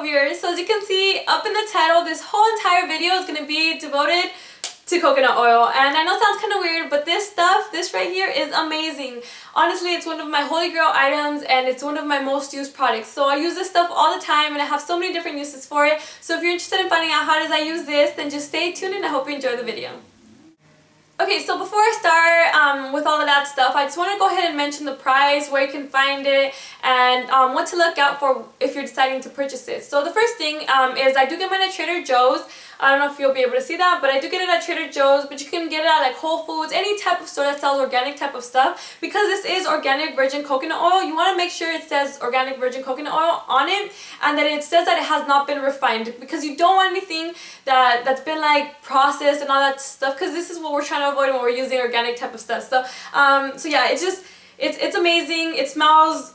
of yours. So as you can see up in the title, this whole entire video is going to be devoted to coconut oil. And I know it sounds kind of weird, but this stuff, this right here, is amazing. Honestly, it's one of my holy grail items and it's one of my most used products. So I use this stuff all the time and I have so many different uses for it. So if you're interested in finding out how does I use this, then just stay tuned and I hope you enjoy the video. Okay, so before I start with all of that stuff, I just want to go ahead and mention the price, where you can find it, and what to look out for if you're deciding to purchase it. So the first thing is I do get mine at Trader Joe's. I don't know if you'll be able to see that, but I do get it at Trader Joe's, but you can get it at like Whole Foods, any type of store that sells organic type of stuff. Because this is organic virgin coconut oil, you want to make sure it says organic virgin coconut oil on it and that it says that it has not been refined, because you don't want anything that's been like processed and all that stuff, because this is what we're trying to avoid when we're using organic type of stuff. So so yeah, it's amazing. It smells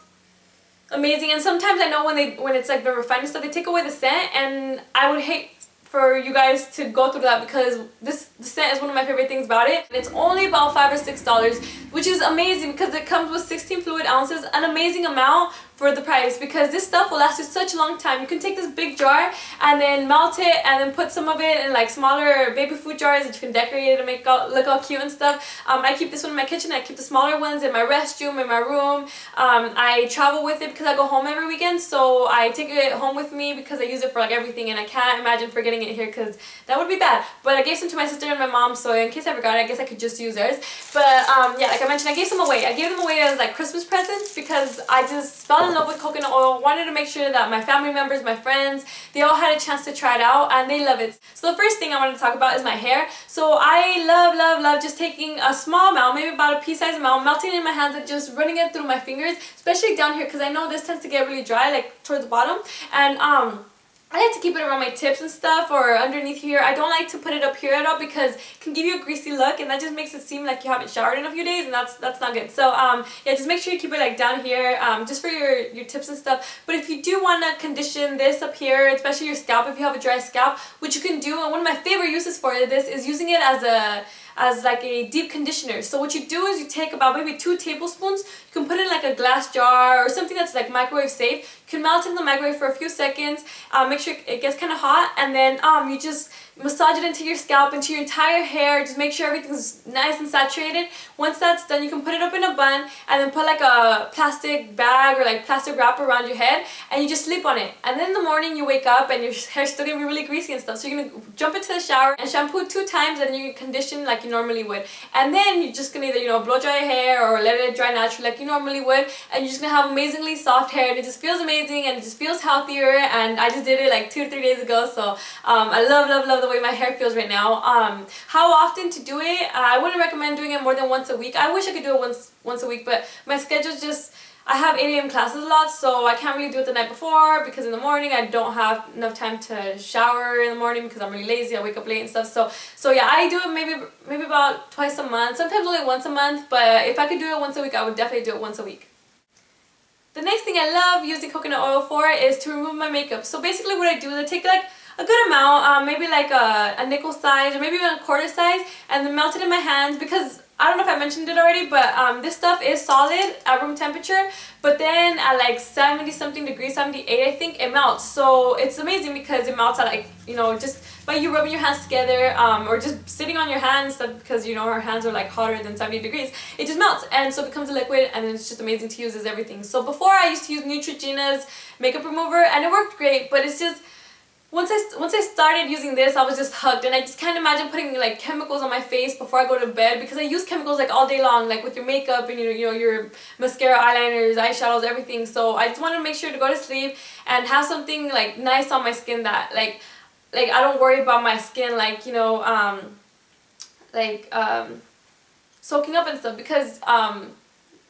amazing, and sometimes I know when it's like been refined and stuff, they take away the scent, and I would hate for you guys to go through that, because the scent is one of my favorite things about it. And it's only about $5 or $6, which is amazing because it comes with 16 fluid ounces, an amazing amount for the price, because this stuff will last you such a long time. You can take this big jar and then melt it and then put some of it in like smaller baby food jars that you can decorate it and make it look all cute and stuff. I keep this one in my kitchen. I keep the smaller ones in my restroom, in my room. I travel with it because I go home every weekend, so I take it home with me because I use it for like everything, and I can't imagine forgetting it here because that would be bad. But I gave some to my sister and my mom, so in case I forgot, I guess I could just use theirs. But yeah, like I mentioned, I gave some away. I gave them away as like Christmas presents because I just fell in love with coconut oil. Wanted to make sure that my family members, my friends, they all had a chance to try it out, and they love it. So the first thing I wanted to talk about is my hair. So I love just taking a small amount, maybe about a pea-sized amount, melting it in my hands and just running it through my fingers, especially down here, because I know this tends to get really dry, like towards the bottom. And I like to keep it around my tips and stuff, or underneath here. I don't like to put it up here at all because it can give you a greasy look, and that just makes it seem like you haven't showered in a few days, and that's not good. So yeah, just make sure you keep it like down here, just for your tips and stuff. But if you do want to condition this up here, especially your scalp, if you have a dry scalp, which you can do, and one of my favorite uses for this is using it as like a deep conditioner. So what you do is you take about maybe 2 tablespoons, you can put it in like a glass jar or something that's like microwave safe. You can melt it in the microwave for a few seconds, make sure it gets kind of hot, and then you just massage it into your scalp, into your entire hair. Just make sure everything's nice and saturated. Once that's done, you can put it up in a bun and then put like a plastic bag or like plastic wrap around your head, and you just sleep on it. And then in the morning you wake up and your hair's still gonna be really greasy and stuff, so you're gonna jump into the shower and shampoo 2 times, and then you condition like you normally would. And then you're just gonna either, you know, blow dry your hair or let it dry naturally like you normally would, and you're just gonna have amazingly soft hair, and it just feels amazing and it just feels healthier. And I just did it like 2 or 3 days ago, so I love the way my hair feels right now. How often to do it? I wouldn't recommend doing it more than once a week. I wish I could do it once a week, but my schedule's just, I have 8 a.m. classes a lot, so I can't really do it the night before, because in the morning I don't have enough time to shower in the morning because I'm really lazy. I wake up late and stuff. So yeah, I do it maybe about twice a month, sometimes only once a month, but if I could do it once a week, I would definitely do it once a week. The next thing I love using coconut oil for is to remove my makeup. So basically what I do is I take like a good amount, maybe like a nickel size or maybe even a quarter size, and then melt it in my hands, because I don't know if I mentioned it already, but this stuff is solid at room temperature, but then at like 70 something degrees, 78 I think, it melts. So it's amazing because it melts at like, you know, just by you rubbing your hands together, or just sitting on your hands, because you know our hands are like hotter than 70 degrees, it just melts, and so it becomes a liquid, and it's just amazing to use as everything. So before I used to use Neutrogena's makeup remover, and it worked great, but it's just, once I started using this, I was just hooked, and I just can't imagine putting like chemicals on my face before I go to bed, because I use chemicals like all day long, like with your makeup and you know your mascara, eyeliners, eyeshadows, everything. So I just want to make sure to go to sleep and have something like nice on my skin that like I don't worry about my skin like, you know, soaking up and stuff, because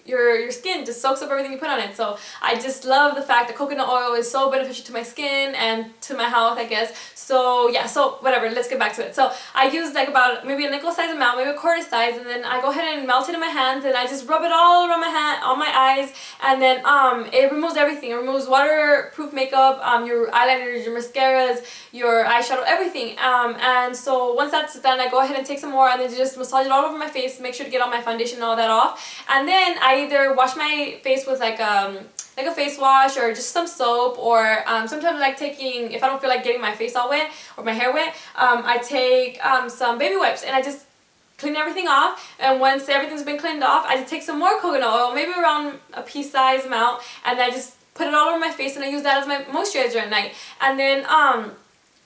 your skin just soaks up everything you put on it. So I just love the fact that coconut oil is so beneficial to my skin and to my health, I guess. So yeah, so whatever, let's get back to it. So I use like about maybe a nickel size amount, maybe a quarter size, and then I go ahead and melt it in my hands, and I just rub it all around my hand, on my eyes, and then it removes everything. It removes waterproof makeup, your eyeliners, your mascaras, your eyeshadow, everything. And so once that's done, I go ahead and take some more and then just massage it all over my face, make sure to get all my foundation and all that off. And then I either wash my face with like a face wash or just some soap, or sometimes I like taking, if I don't feel like getting my face all wet or my hair wet, I take some baby wipes and I just clean everything off. And once everything's been cleaned off, I just take some more coconut oil, maybe around a pea size amount, and I just put it all over my face and I use that as my moisturizer at night. And then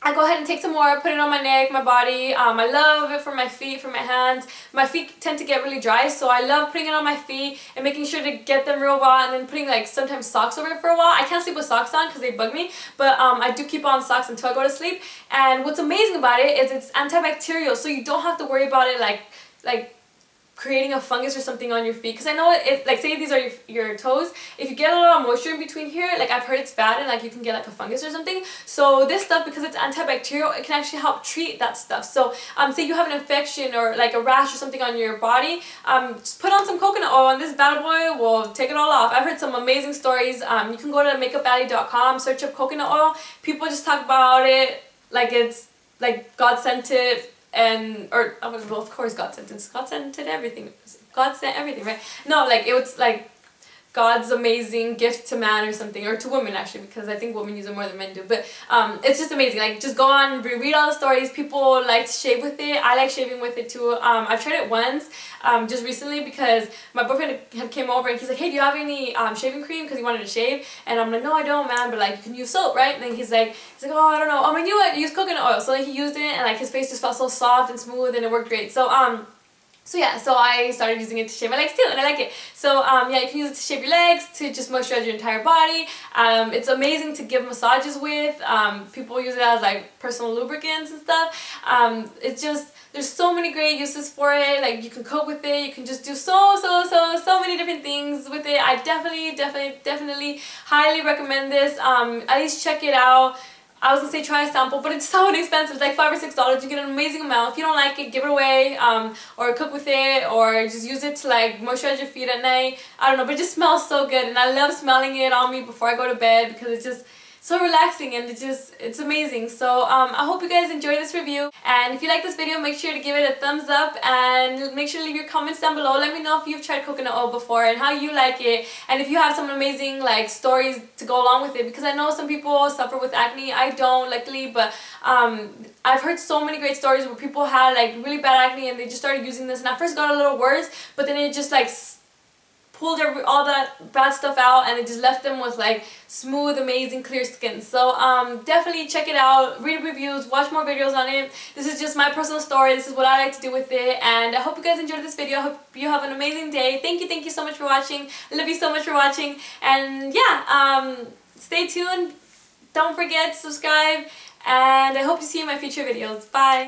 I go ahead and take some more, put it on my neck, my body. I love it for my feet, for my hands. My feet tend to get really dry, so I love putting it on my feet and making sure to get them real raw, and then putting like sometimes socks over it for a while. I can't sleep with socks on because they bug me, but I do keep on socks until I go to sleep. And what's amazing about it is it's antibacterial, so you don't have to worry about it like creating a fungus or something on your feet. Because I know if, like, say these are your toes, if you get a lot of moisture in between here, like I've heard it's bad and like you can get like a fungus or something. So this stuff, because it's antibacterial, it can actually help treat that stuff. So say you have an infection or like a rash or something on your body, just put on some coconut oil and this bad boy will take it all off. I've heard some amazing stories. You can go to makeupvalley.com, search up coconut oil. People just talk about it like it's like God sent it. Well, of course God sent it. God sent it everything. God sent everything, right? No, like it was like God's amazing gift to man or something, or to women actually, because I think women use it more than men do. But it's just amazing. Like just go on, read all the stories. People like to shave with it. I like shaving with it too. I've tried it once, just recently, because my boyfriend had came over and he's like, hey, do you have any shaving cream? Because he wanted to shave, and I'm like, no, I don't, man. But like you can use soap, right? And then he's like, oh, I don't know. I'm like, you know what? Use coconut oil. So like, he used it, and like his face just felt so soft and smooth, and it worked great. So yeah, so I started using it to shave my legs too, and I like it. So yeah, you can use it to shave your legs, to just moisturize your entire body. It's amazing to give massages with. People use it as like personal lubricants and stuff. It's just, there's so many great uses for it. Like you can cook with it. You can just do so many different things with it. I definitely highly recommend this. At least check it out. I was gonna say try a sample, but it's so inexpensive. It's like $5 or $6. You get an amazing amount. If you don't like it, give it away, or cook with it, or just use it to like moisturize your feet at night. I don't know, but it just smells so good, and I love smelling it on me before I go to bed because it's just so relaxing, and it's amazing. So I hope you guys enjoyed this review, and if you like this video, make sure to give it a thumbs up and make sure to leave your comments down below. Let me know if you've tried coconut oil before and how you like it, and if you have some amazing like stories to go along with it, because I know some people suffer with acne. I don't, luckily, but I've heard so many great stories where people had like really bad acne and they just started using this, and at first got a little worse, but then it just like pulled all that bad stuff out, and it just left them with like smooth, amazing, clear skin. So definitely check it out, read reviews, watch more videos on it. This is just my personal story. This is what I like to do with it, and I hope you guys enjoyed this video. I hope you have an amazing day. Thank you so much for watching. I love you so much for watching, and yeah, stay tuned. Don't forget to subscribe, and I hope to see you in my future videos. Bye!